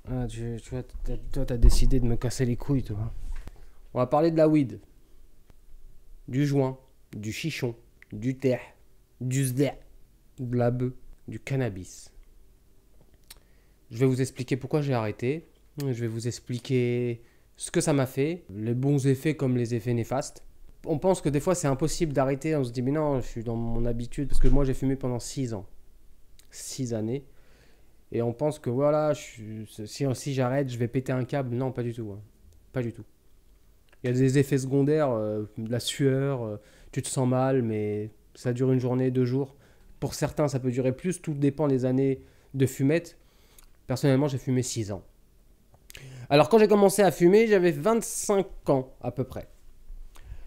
Ah, tu vois, toi, t'as décidé de me casser les couilles, toi. On va parler de la weed, du joint, du chichon, du terre, du zdé, de la bœuf, du cannabis. Je vais vous expliquer pourquoi j'ai arrêté. Je vais vous expliquer ce que ça m'a fait, les bons effets comme les effets néfastes. On pense que des fois c'est impossible d'arrêter. On se dit, mais non, je suis dans mon habitude. Parce que moi, j'ai fumé pendant 6 ans. 6 années. Et on pense que voilà, si j'arrête, je vais péter un câble. Non, pas du tout, hein. Pas du tout. Il y a des effets secondaires, de la sueur, tu te sens mal, mais ça dure une journée, 2 jours. Pour certains, ça peut durer plus, tout dépend des années de fumette. Personnellement, j'ai fumé 6 ans. Alors quand j'ai commencé à fumer, j'avais 25 ans à peu près.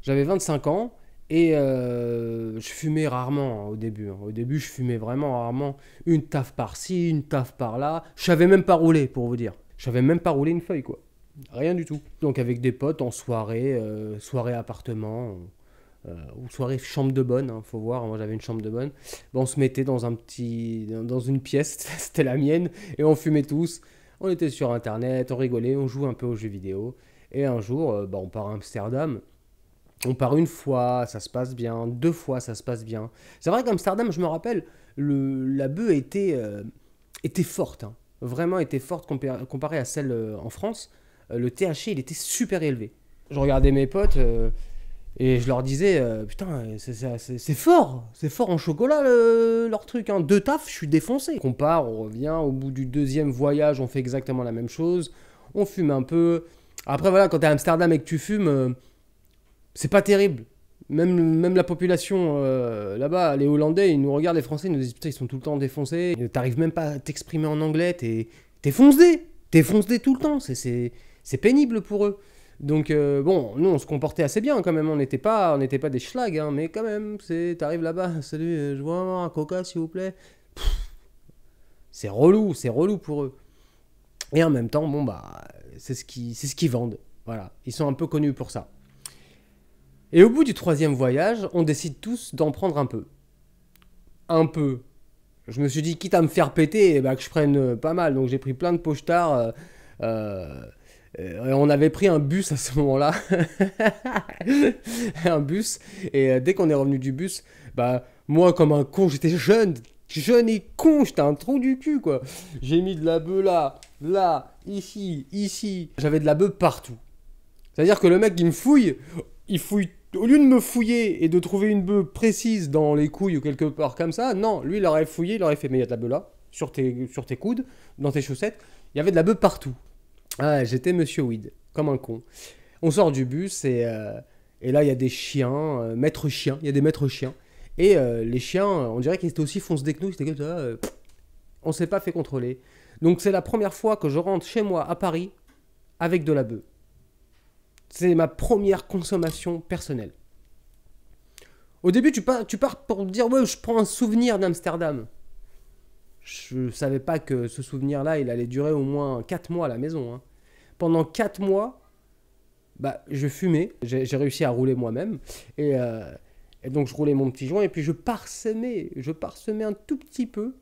J'avais 25 ans et je fumais rarement, hein, au début, hein. Au début, je fumais vraiment rarement. Une taf par-ci, une taf par-là. Je savais même pas rouler, pour vous dire. Je savais même pas rouler une feuille, quoi. Rien du tout. Donc avec des potes en soirée, soirée appartement, ou soirée chambre de bonne, hein, faut voir, moi j'avais une chambre de bonne. Bon, on se mettait dans une pièce, c'était la mienne, et on fumait tous. On était sur internet, on rigolait, on jouait un peu aux jeux vidéo. Et un jour, on part à Amsterdam. On part une fois, ça se passe bien. 2 fois, ça se passe bien. C'est vrai qu'Amsterdam, je me rappelle, la bœuf était forte, hein. Vraiment était forte comparée à celle en France. Le THC, il était super élevé. Je regardais mes potes et je leur disais, putain, c'est fort en chocolat leur truc, hein. 2 tafs, je suis défoncé. On compare, on revient, au bout du deuxième voyage, on fait exactement la même chose. On fume un peu. Après, voilà, quand t'es à Amsterdam et que tu fumes, c'est pas terrible. Même la population là-bas, les Hollandais, ils nous regardent, les Français, ils nous disent putain, ils sont tout le temps défoncés. T'arrives même pas à t'exprimer en anglais, t'es foncé. T'es foncé tout le temps. C'est pénible pour eux. Donc, bon, nous, on se comportait assez bien quand même. On n'était pas des schlags, hein, mais quand même, t'arrives là-bas, salut, je veux avoir un coca, s'il vous plaît. C'est relou pour eux. Et en même temps, bon, bah, c'est ce qu'ils vendent. Voilà, ils sont un peu connus pour ça. Et au bout du troisième voyage, on décide tous d'en prendre un peu. Un peu. Je me suis dit, quitte à me faire péter, bah, que je prenne pas mal. Donc j'ai pris plein de pochetard. On avait pris un bus à ce moment-là. Un bus. Et dès qu'on est revenu du bus, bah, moi, comme un con, j'étais jeune. Jeune et con, j'étais un trou du cul, quoi. J'ai mis de la bœuf là, là, ici, ici. J'avais de la bœuf partout. C'est-à-dire que le mec, il fouille. Au lieu de me fouiller et de trouver une bœuf précise dans les couilles ou quelque part comme ça, non, lui, il aurait fouillé, il aurait fait, mais il y a de la bœuf là, sur tes coudes, dans tes chaussettes, il y avait de la bœuf partout. Ah, j'étais Monsieur Weed, comme un con. On sort du bus et là, il y a des chiens, maîtres chiens, il y a des maîtres chiens. Et les chiens, on dirait qu'ils étaient aussi fonce des nous, c'était comme ça, on s'est pas fait contrôler. Donc c'est la première fois que je rentre chez moi à Paris avec de la bœuf. C'est ma première consommation personnelle. Au début, tu pars pour dire, ouais, je prends un souvenir d'Amsterdam. Je savais pas que ce souvenir-là, il allait durer au moins 4 mois à la maison, hein. Pendant 4 mois, bah, je fumais. J'ai réussi à rouler moi-même. Et donc, je roulais mon petit joint et puis je parsemais un tout petit peu,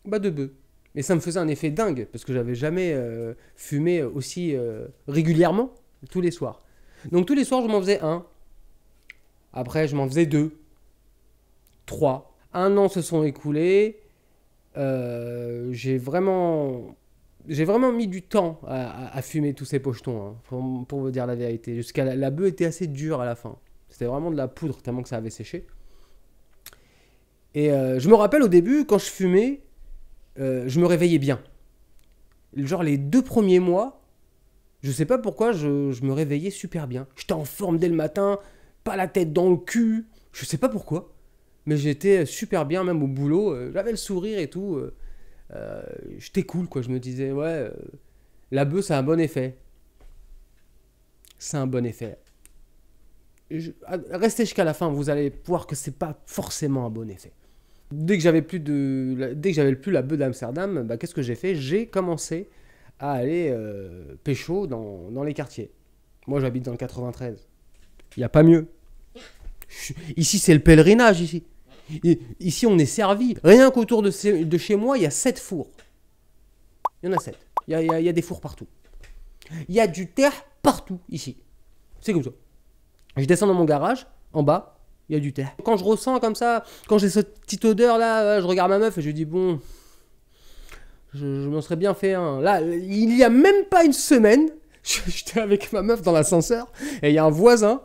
bah, de bœuf. Et ça me faisait un effet dingue parce que j'avais jamais fumé aussi régulièrement tous les soirs. Donc tous les soirs, je m'en faisais un. Après, je m'en faisais 2, 3. Un an se sont écoulés. J'ai vraiment mis du temps à fumer tous ces pochetons, hein, pour vous dire la vérité. Jusqu'à la bœuf était assez dure à la fin. C'était vraiment de la poudre tellement que ça avait séché. Et je me rappelle au début, quand je fumais, je me réveillais bien. Genre les 2 premiers mois, je sais pas pourquoi, je me réveillais super bien. J'étais en forme dès le matin, pas la tête dans le cul. Je sais pas pourquoi. Mais j'étais super bien, même au boulot. J'avais le sourire et tout. J'étais cool, quoi. Je me disais, ouais, la bœuf, ça a un bon effet. C'est un bon effet. Restez jusqu'à la fin, vous allez voir que c'est pas forcément un bon effet. Dès que j'avais plus la bœuf d'Amsterdam, bah, qu'est-ce que j'ai fait? J'ai commencé à aller pécho dans les quartiers. Moi, j'habite dans le 93. Il n'y a pas mieux. Ici, c'est le pèlerinage, ici. Ici, on est servi. Rien qu'autour de chez moi, il y a 7 fours. Il y en a 7. Il y a des fours partout. Il y a du terre partout, ici. C'est comme ça. Je descends dans mon garage, en bas, il y a du terre. Quand je ressens comme ça, quand j'ai cette petite odeur là, je regarde ma meuf et je lui dis bon, je m'en serais bien fait un. Là, il y a même pas une semaine, j'étais avec ma meuf dans l'ascenseur et il y a un voisin,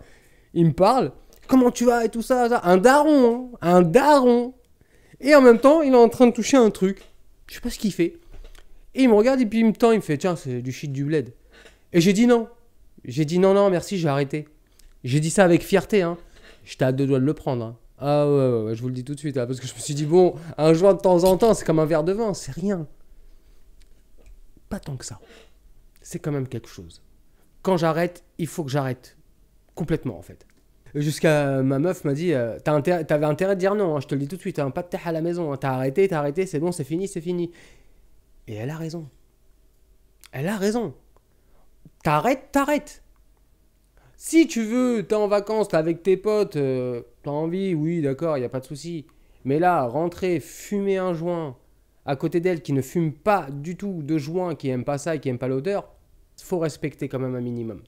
il me parle, comment tu vas et tout ça, ça. Un daron, hein, un daron. Et en même temps, il est en train de toucher un truc. Je sais pas ce qu'il fait. Et il me regarde et puis il me tend, il me fait tiens, c'est du shit du bled. Et j'ai dit non. J'ai dit non, merci, j'ai arrêté. J'ai dit ça avec fierté, hein. J'étais à 2 doigts de le prendre. Hein. Ah ouais, je vous le dis tout de suite, hein, parce que je me suis dit, bon, un joint de temps en temps, c'est comme un verre de vin, c'est rien. Pas tant que ça. C'est quand même quelque chose. Quand j'arrête, il faut que j'arrête. Complètement, en fait. Jusqu'à ma meuf m'a dit, t'avais intérêt de dire non, hein, je te le dis tout de suite, hein, pas de terre à la maison. Hein, t'as arrêté, c'est bon, c'est fini, c'est fini. Et elle a raison. Elle a raison. T'arrêtes. Si tu veux, t'es en vacances, t'es avec tes potes, t'as envie, oui, d'accord, il n'y a pas de souci. Mais là, rentrer, fumer un joint à côté d'elle qui ne fume pas du tout de joint, qui aime pas ça et qui aime pas l'odeur, faut respecter quand même un minimum.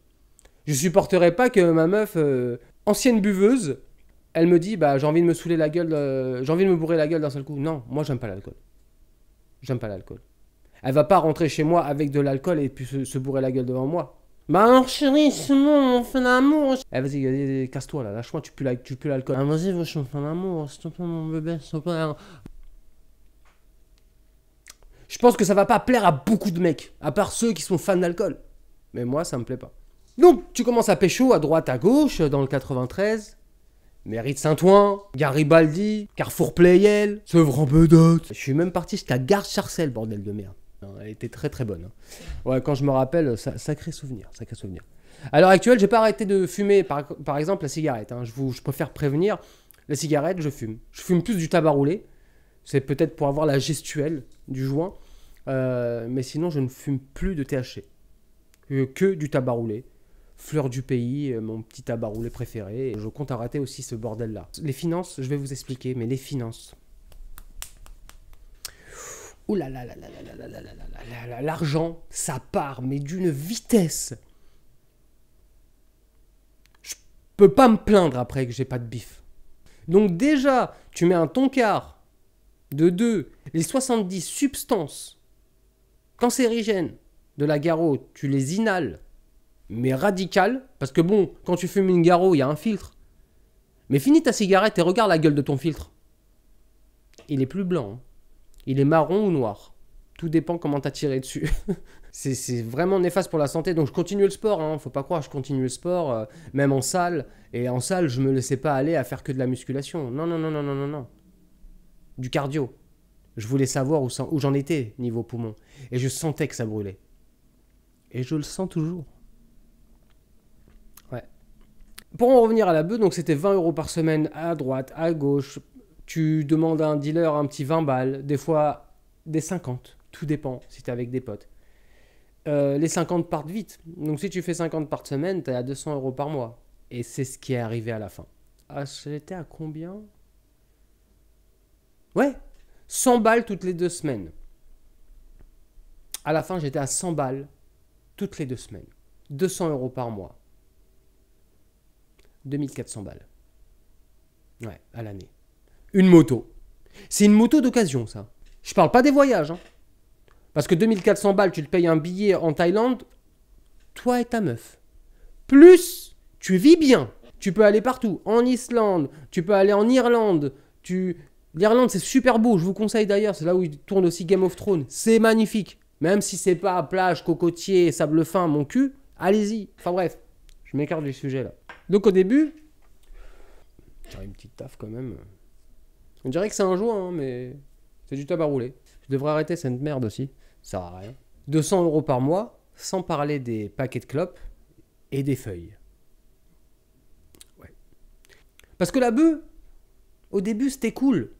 Je supporterais pas que ma meuf, ancienne buveuse, elle me dit, bah j'ai envie de me saouler la gueule, j'ai envie de me bourrer la gueule d'un seul coup. Non, moi j'aime pas l'alcool. J'aime pas l'alcool. Elle va pas rentrer chez moi avec de l'alcool et puis se bourrer la gueule devant moi. Bah alors chérie, sinon on fait l'amour. Eh vas-y, casse-toi là, lâche-moi, tu pues l'alcool. Ah vas-y, on fait l'amour, s'il te plaît mon bébé, s'il te plaît. Je pense que ça va pas plaire à beaucoup de mecs, à part ceux qui sont fans d'alcool. Mais moi, ça me plaît pas. Donc, tu commences à pécho à droite, à gauche, dans le 93. Mairie de Saint-Ouen, Garibaldi, Carrefour Playel, Sevran-Bedotte. Je suis même parti jusqu'à Gare Charcel, bordel de merde. Elle était très très bonne. Ouais, quand je me rappelle, sacré souvenir, sacré souvenir. À l'heure actuelle, j'ai pas arrêté de fumer, par exemple, la cigarette. Hein. Je préfère prévenir, la cigarette, je fume. Je fume plus du tabac roulé. C'est peut-être pour avoir la gestuelle du joint. Mais sinon, je ne fume plus de THC. Que du tabac roulé. Fleur du pays, mon petit tabac roulé préféré. Et je compte arrêter aussi ce bordel-là. Les finances, je vais vous expliquer, mais les finances... Ouh là là là là là là là là là, l'argent, ça part, mais d'une vitesse. Je peux pas me plaindre après que j'ai pas de bif. Donc déjà, tu mets un tonkard de 2, les 70 substances cancérigènes de la Garo, tu les inhales, mais radicales, parce que bon, quand tu fumes une Garo, il y a un filtre. Mais finis ta cigarette et regarde la gueule de ton filtre. Il est plus blanc, hein. Il est marron ou noir. Tout dépend comment t'as tiré dessus. C'est vraiment néfaste pour la santé. Donc je continue le sport, hein. Faut pas croire, je continue le sport, même en salle. Et en salle, je me laissais pas aller à faire que de la musculation. Non. Du cardio. Je voulais savoir où j'en étais niveau poumon. Et je sentais que ça brûlait. Et je le sens toujours. Ouais. Pour en revenir à la bœuf, donc c'était 20 € par semaine à droite, à gauche. Tu demandes à un dealer un petit 20 balles, des fois des 50, tout dépend si tu es avec des potes. Les 50 partent vite, donc si tu fais 50 par semaine, tu es à 200 € par mois. Et c'est ce qui est arrivé à la fin. Ah, j'étais à combien? Ouais, 100 balles toutes les 2 semaines. À la fin, j'étais à 100 balles toutes les 2 semaines. 200 € par mois. 2400 balles. Ouais, à l'année. Une moto. C'est une moto d'occasion, ça. Je parle pas des voyages. Hein. Parce que 2400 balles, tu te payes un billet en Thaïlande, toi et ta meuf. Plus, tu vis bien. Tu peux aller partout. En Islande, tu peux aller en Irlande. L'Irlande, c'est super beau. Je vous conseille d'ailleurs. C'est là où il tourne aussi Game of Thrones. C'est magnifique. Même si c'est pas plage, cocotier, sable fin, mon cul, allez-y. Enfin bref, je m'écarte du sujet là. Donc au début, j'aurais une petite taf quand même. On dirait que c'est un joint, hein, mais c'est du tabac roulé. Je devrais arrêter cette merde aussi. Ça sert à rien. 200 € par mois, sans parler des paquets de clopes et des feuilles. Ouais. Parce que la bœuf, au début, c'était cool.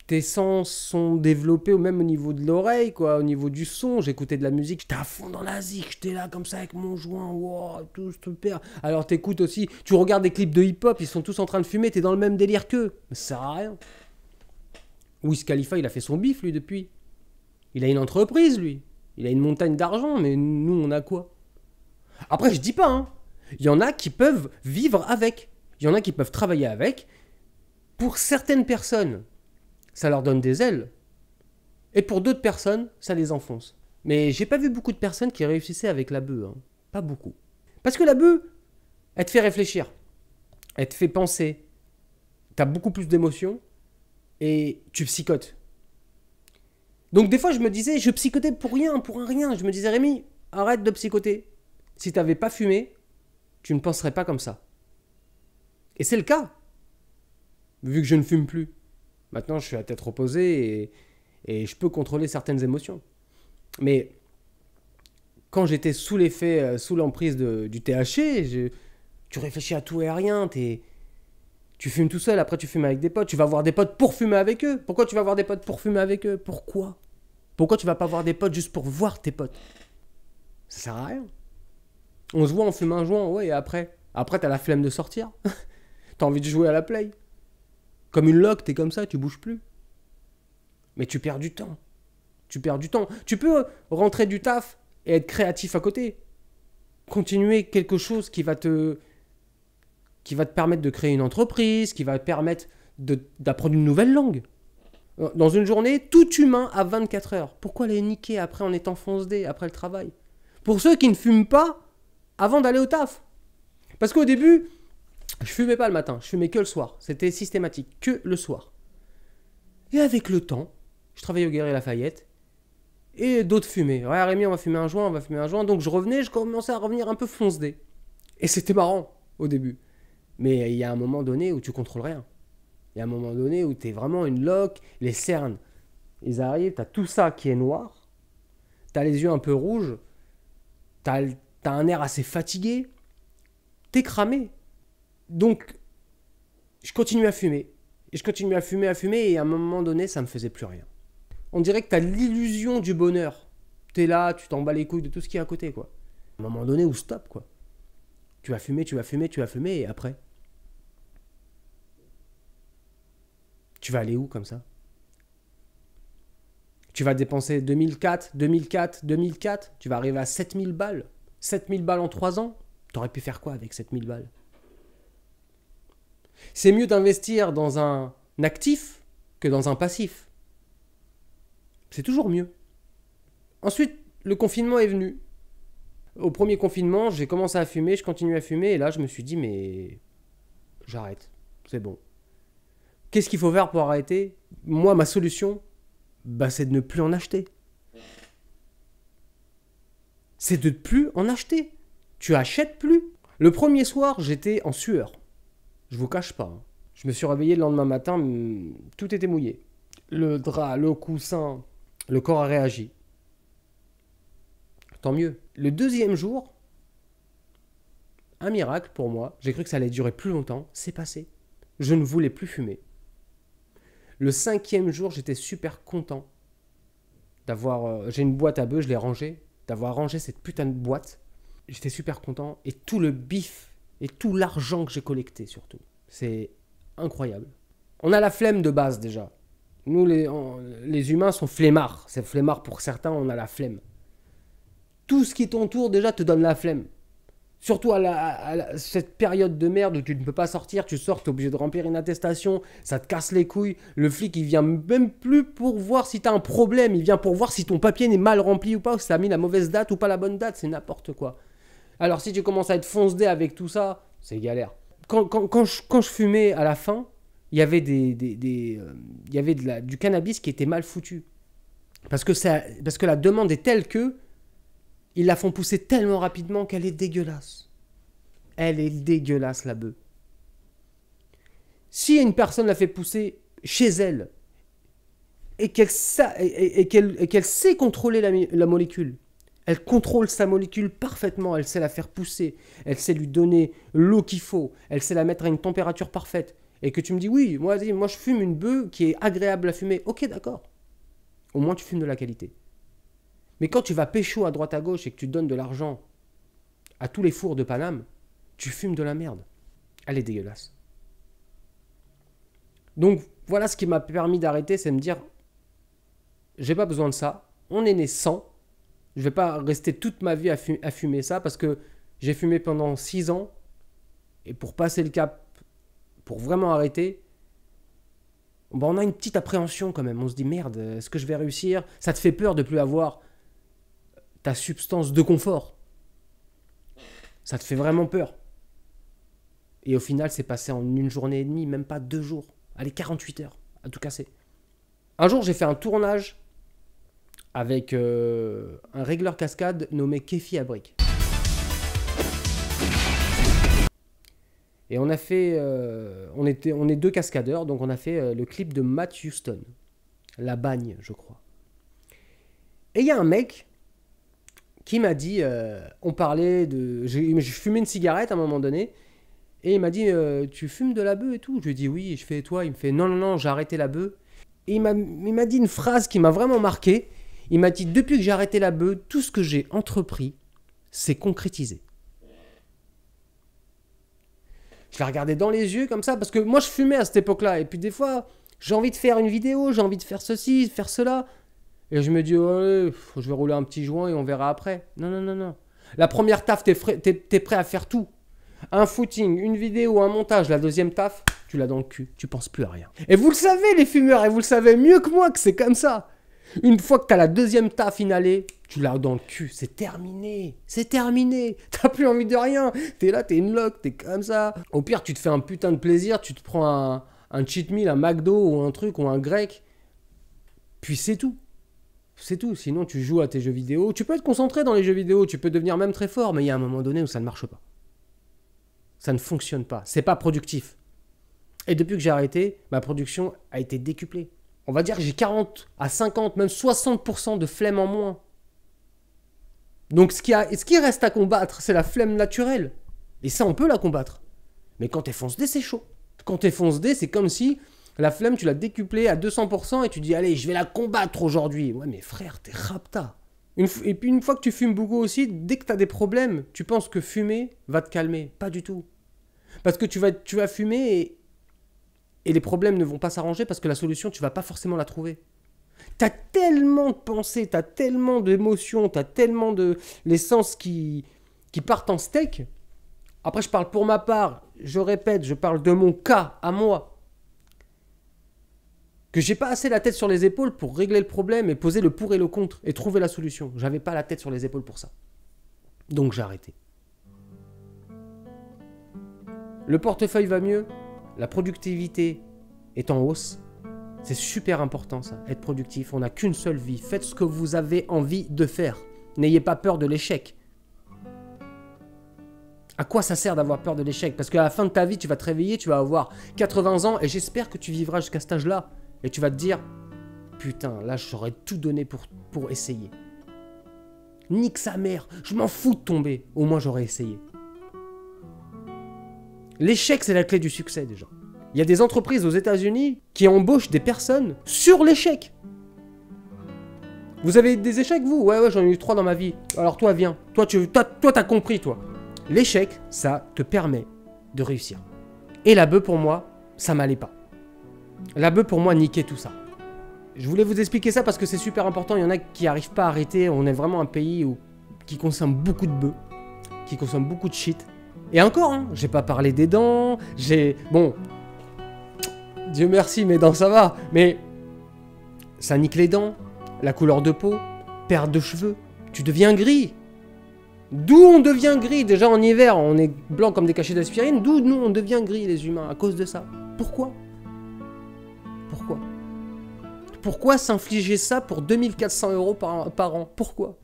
Tes sens sont développés au même niveau de l'oreille, quoi, au niveau du son. J'écoutais de la musique, j'étais à fond dans la zik, j'étais là comme ça avec mon joint, wow, tout super. Alors t'écoutes aussi, tu regardes des clips de hip-hop, ils sont tous en train de fumer, t'es dans le même délire qu'eux. Mais ça sert à rien. Wiz Khalifa, il a fait son bif, lui, depuis. Il a une entreprise, lui. Il a une montagne d'argent, mais nous, on a quoi? Après, je dis pas, hein. Il y en a qui peuvent vivre avec. Il y en a qui peuvent travailler avec. Pour certaines personnes, ça leur donne des ailes. Et pour d'autres personnes, ça les enfonce. Mais j'ai pas vu beaucoup de personnes qui réussissaient avec la bœuf. Hein. Pas beaucoup. Parce que la bœuf, elle te fait réfléchir. Elle te fait penser. T'as beaucoup plus d'émotions. Et tu psychotes. Donc des fois, je me disais, je psychotais pour rien, pour un rien. Je me disais, Rémi, arrête de psychoter. Si t'avais pas fumé, tu ne penserais pas comme ça. Et c'est le cas. Vu que je ne fume plus. Maintenant, je suis à tête reposée et je peux contrôler certaines émotions. Mais quand j'étais sous l'effet, sous l'emprise du THC, tu réfléchis à tout et à rien. Tu fumes tout seul, après tu fumes avec des potes. Tu vas voir des potes pour fumer avec eux. Pourquoi tu vas voir des potes pour fumer avec eux? Pourquoi? Pourquoi tu vas pas voir des potes juste pour voir tes potes? Ça sert à rien. On se voit, on fume un joint, ouais, et après t'as la flemme de sortir. T'as envie de jouer à la play. Comme une loque, t'es comme ça, tu bouges plus. Mais tu perds du temps. Tu perds du temps. Tu peux rentrer du taf et être créatif à côté. Continuer quelque chose qui va te permettre de créer une entreprise, qui va te permettre d'apprendre une nouvelle langue. Dans une journée, tout humain a 24 heures. Pourquoi les niquer après en étant fonce-dé, après le travail? Pour ceux qui ne fument pas avant d'aller au taf. Parce qu'au début, je fumais pas le matin, je fumais que le soir. C'était systématique, que le soir. Et avec le temps, je travaillais au Galeries Lafayette, et d'autres fumaient. Ouais, Rémi, on va fumer un joint, on va fumer un joint. Donc je revenais, je commençais à revenir un peu fonce-dé. Et c'était marrant au début. Mais il y a un moment donné où tu contrôles rien. Il y a un moment donné où tu es vraiment une loque, les cernes, ils arrivent, tu as tout ça qui est noir, tu as les yeux un peu rouges, tu as un air assez fatigué, tu es cramé. Donc, je continue à fumer. Et je continue à fumer, et à un moment donné, ça me faisait plus rien. On dirait que tu as l'illusion du bonheur. Tu es là, tu t'en bats les couilles de tout ce qui est à côté, quoi. À un moment donné où stop, quoi. Tu vas fumer, et après tu vas aller où comme ça? Tu vas dépenser 2004, tu vas arriver à 7000 balles. 7000 balles en 3 ans? T'aurais pu faire quoi avec 7000 balles? C'est mieux d'investir dans un actif que dans un passif. C'est toujours mieux. Ensuite, le confinement est venu. Au premier confinement, j'ai commencé à fumer, je continue à fumer, et là, je me suis dit, mais j'arrête, c'est bon. Qu'est-ce qu'il faut faire pour arrêter? Moi, ma solution, c'est de ne plus en acheter. C'est de ne plus en acheter. Tu achètes plus. Le premier soir, j'étais en sueur. Je vous cache pas. Je me suis réveillé le lendemain matin, tout était mouillé. Le drap, le coussin, le corps a réagi. Tant mieux. Le deuxième jour, un miracle pour moi, j'ai cru que ça allait durer plus longtemps, c'est passé. Je ne voulais plus fumer. Le 5e jour, j'étais super content d'avoir... j'ai une boîte à bœufs, je l'ai rangée, d'avoir rangé cette putain de boîte. J'étais super content. Et tout le bif et tout l'argent que j'ai collecté surtout. C'est incroyable. On a la flemme de base déjà. Nous, les humains sont flemmards. C'est flemmard pour certains, on a la flemme. Tout ce qui t'entoure déjà te donne la flemme. Surtout à cette période de merde où tu ne peux pas sortir, tu sors, tu es obligé de remplir une attestation, ça te casse les couilles. Le flic, il vient même plus pour voir si tu as un problème, il vient pour voir si ton papier n'est mal rempli ou pas, ou si tu as mis la mauvaise date ou pas la bonne date, c'est n'importe quoi. Alors si tu commences à être fonce-dé avec tout ça, c'est galère. Quand je fumais à la fin, il y avait, il y avait du cannabis qui était mal foutu. Parce que la demande est telle que ils la font pousser tellement rapidement qu'elle est dégueulasse. Elle est dégueulasse, la bœuf. Si une personne la fait pousser chez elle et qu'elle sait contrôler la molécule, elle contrôle sa molécule parfaitement, elle sait la faire pousser, elle sait lui donner l'eau qu'il faut, elle sait la mettre à une température parfaite, et que tu me dis, oui, moi je fume une bœuf qui est agréable à fumer, ok d'accord, au moins tu fumes de la qualité. Mais quand tu vas pécho à droite à gauche et que tu donnes de l'argent à tous les fours de Paname, tu fumes de la merde. Elle est dégueulasse. Donc voilà ce qui m'a permis d'arrêter, c'est me dire, j'ai pas besoin de ça, on est né sans, Je vais pas rester toute ma vie à fumer ça parce que j'ai fumé pendant 6 ans. Et pour passer le cap, pour vraiment arrêter, bon, on a une petite appréhension quand même. On se dit merde, est-ce que je vais réussir? Ça te fait peur de plus avoir ta substance de confort. Ça te fait vraiment peur. Et au final, c'est passé en 1 journée et demie, même pas 2 jours. Allez, 48 heures, à tout casser. Un jour, j'ai fait un tournage avec un régleur cascade nommé Kefi à briques. Et on a fait, on est 2 cascadeurs, donc on a fait le clip de Matt Houston, La Bagne, je crois. Et il y a un mec qui m'a dit, on parlait de, je fumais une cigarette à un moment donné, et il m'a dit, tu fumes de la beuh et tout? Je lui ai dit oui, et je fais, toi? Il me fait, non, non, non, j'ai arrêté la beuh. Et il m'a dit une phrase qui m'a vraiment marqué. Il m'a dit, depuis que j'ai arrêté la beuh, tout ce que j'ai entrepris, c'est concrétisé. Je l'ai regardé dans les yeux comme ça, parce que moi je fumais à cette époque-là, et puis des fois, j'ai envie de faire une vidéo, j'ai envie de faire ceci, faire cela, et je me dis, ouais, je vais rouler un petit joint et on verra après. Non, non, non, non. La première taf, t'es prêt à faire tout. Un footing, une vidéo, un montage. La deuxième taf, tu l'as dans le cul, tu penses plus à rien. Et vous le savez les fumeurs, et vous le savez mieux que moi que c'est comme ça. Une fois que t'as la deuxième taf inhalée, tu l'as dans le cul, c'est terminé. C'est terminé. T'as plus envie de rien. T'es là, t'es une loque, t'es comme ça. Au pire, tu te fais un putain de plaisir, tu te prends un cheat meal, un McDo ou un truc ou un grec. Puis c'est tout. C'est tout. Sinon, tu joues à tes jeux vidéo. Tu peux être concentré dans les jeux vidéo, tu peux devenir même très fort, mais il y a un moment donné où ça ne marche pas. Ça ne fonctionne pas. C'est pas productif. Et depuis que j'ai arrêté, ma production a été décuplée. On va dire que j'ai 40 à 50, même 60% de flemme en moins. Donc ce qui reste à combattre, c'est la flemme naturelle. Et ça, on peut la combattre. Mais quand t'es fonce-dé, c'est chaud. Quand t'es fonce-dé, c'est comme si la flemme, tu l'as décuplée à 200% et tu dis, allez, je vais la combattre aujourd'hui. Ouais, mais frère, t'es rapta. Et puis une fois que tu fumes beaucoup aussi, dès que t'as des problèmes, tu penses que fumer va te calmer. Pas du tout. Parce que tu vas fumer et les problèmes ne vont pas s'arranger parce que la solution, tu vas pas forcément la trouver. T'as tellement de pensées, t'as tellement d'émotions, t'as tellement de... les sens qui partent en steak. Après, je parle pour ma part, je répète, je parle de mon cas à moi. Que j'ai pas assez la tête sur les épaules pour régler le problème et poser le pour et le contre et trouver la solution. J'avais pas la tête sur les épaules pour ça. Donc j'ai arrêté. Le portefeuille va mieux, la productivité est en hausse. C'est super important ça, être productif. On n'a qu'une seule vie. Faites ce que vous avez envie de faire. N'ayez pas peur de l'échec. À quoi ça sert d'avoir peur de l'échec? Parce qu'à la fin de ta vie, tu vas te réveiller, tu vas avoir 80 ans et j'espère que tu vivras jusqu'à cet âge-là. Et tu vas te dire, putain, là j'aurais tout donné pour essayer. Nique sa mère, je m'en fous de tomber. Au moins j'aurais essayé. L'échec, c'est la clé du succès déjà. Il y a des entreprises aux États-Unis qui embauchent des personnes sur l'échec. Vous avez des échecs, vous? Ouais, j'en ai eu 3 dans ma vie. Alors toi, viens. Toi, t'as compris, toi. L'échec, ça te permet de réussir. Et la beuh, pour moi, ça m'allait pas. La beuh, pour moi, niquait tout ça. Je voulais vous expliquer ça parce que c'est super important. Il y en a qui n'arrivent pas à arrêter. On est vraiment un pays qui consomme beaucoup de beuh, qui consomme beaucoup de shit. Et encore, hein, j'ai pas parlé des dents. Bon, Dieu merci, mes dents, ça va. Mais ça nique les dents, la couleur de peau, perte de cheveux. Tu deviens gris. D'où on devient gris? Déjà en hiver, on est blanc comme des cachets d'aspirine. D'où nous, on devient gris, les humains, à cause de ça. Pourquoi? Pourquoi? Pourquoi s'infliger ça pour 2400 € par an? Pourquoi?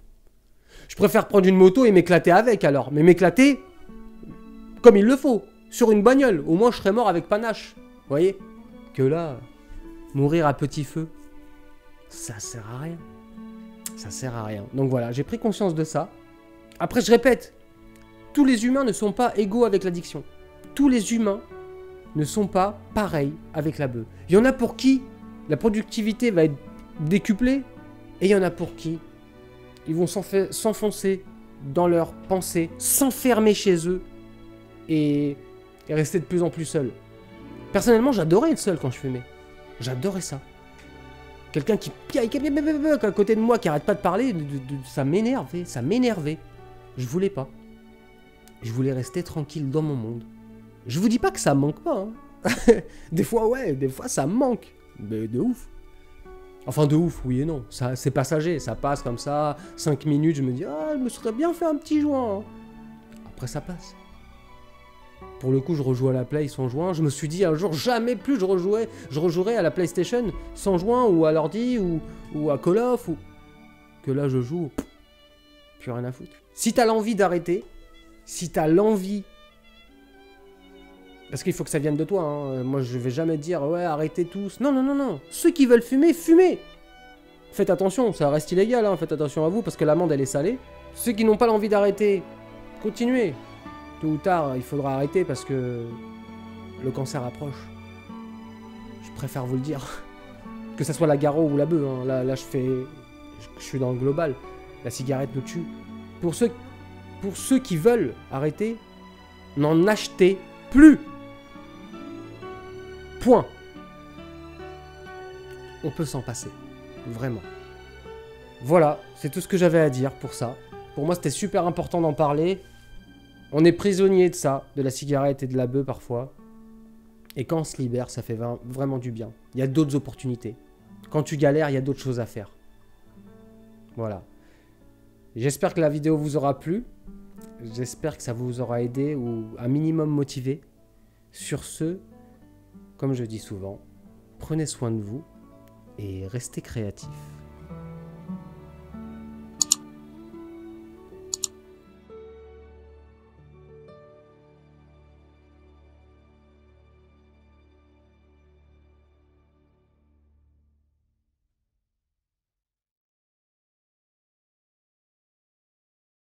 Je préfère prendre une moto et m'éclater avec, alors. Mais m'éclater comme il le faut, sur une bagnole. Au moins, je serais mort avec panache. Vous voyez? Que là, mourir à petit feu, ça sert à rien. Ça sert à rien. Donc voilà, j'ai pris conscience de ça. Après, je répète, tous les humains ne sont pas égaux avec l'addiction. Tous les humains ne sont pas pareils avec la beuh. Il y en a pour qui la productivité va être décuplée, et il y en a pour qui ils vont s'enfoncer dans leurs pensées, s'enfermer chez eux, et rester de plus en plus seuls. Personnellement, j'adorais être seul quand je fumais. J'adorais ça. Quelqu'un qui à côté de moi, qui arrête pas de parler, ça m'énervait, ça m'énervait. Je voulais pas. Je voulais rester tranquille dans mon monde. Je vous dis pas que ça manque pas, hein. Des fois, ouais, des fois ça me manque. Mais de ouf. Enfin, de ouf, oui et non. C'est passager, ça passe comme ça. 5 minutes, je me dis, ah, je me serais bien fait un petit joint, hein. Après, ça passe. Pour le coup, je rejoue à la Play sans joint. Je me suis dit un jour, jamais plus je rejouerai à la PlayStation sans joint, ou à l'ordi, ou à Call of, ou... Que là, je joue, plus rien à foutre. Si t'as l'envie d'arrêter, si t'as l'envie... Parce qu'il faut que ça vienne de toi, hein. Moi, je vais jamais dire, ouais, arrêtez tous. Non, non, non, non. Ceux qui veulent fumer, fumez. Faites attention, ça reste illégal, hein. Faites attention à vous, parce que l'amende, elle est salée. Ceux qui n'ont pas l'envie d'arrêter, continuez. Tôt ou tard, il faudra arrêter parce que le cancer approche. Je préfère vous le dire. Que ça soit la Garo ou la bœuf, hein. Là, je suis dans le global. La cigarette nous tue. Pour ceux qui veulent arrêter, n'en achetez plus. Point. On peut s'en passer. Vraiment. Voilà, c'est tout ce que j'avais à dire pour ça. Pour moi, c'était super important d'en parler. On est prisonnier de ça, de la cigarette et de la bœuf parfois. Et quand on se libère, ça fait vraiment du bien. Il y a d'autres opportunités. Quand tu galères, il y a d'autres choses à faire. Voilà. J'espère que la vidéo vous aura plu. J'espère que ça vous aura aidé ou un minimum motivé. Sur ce, comme je dis souvent, prenez soin de vous et restez créatifs.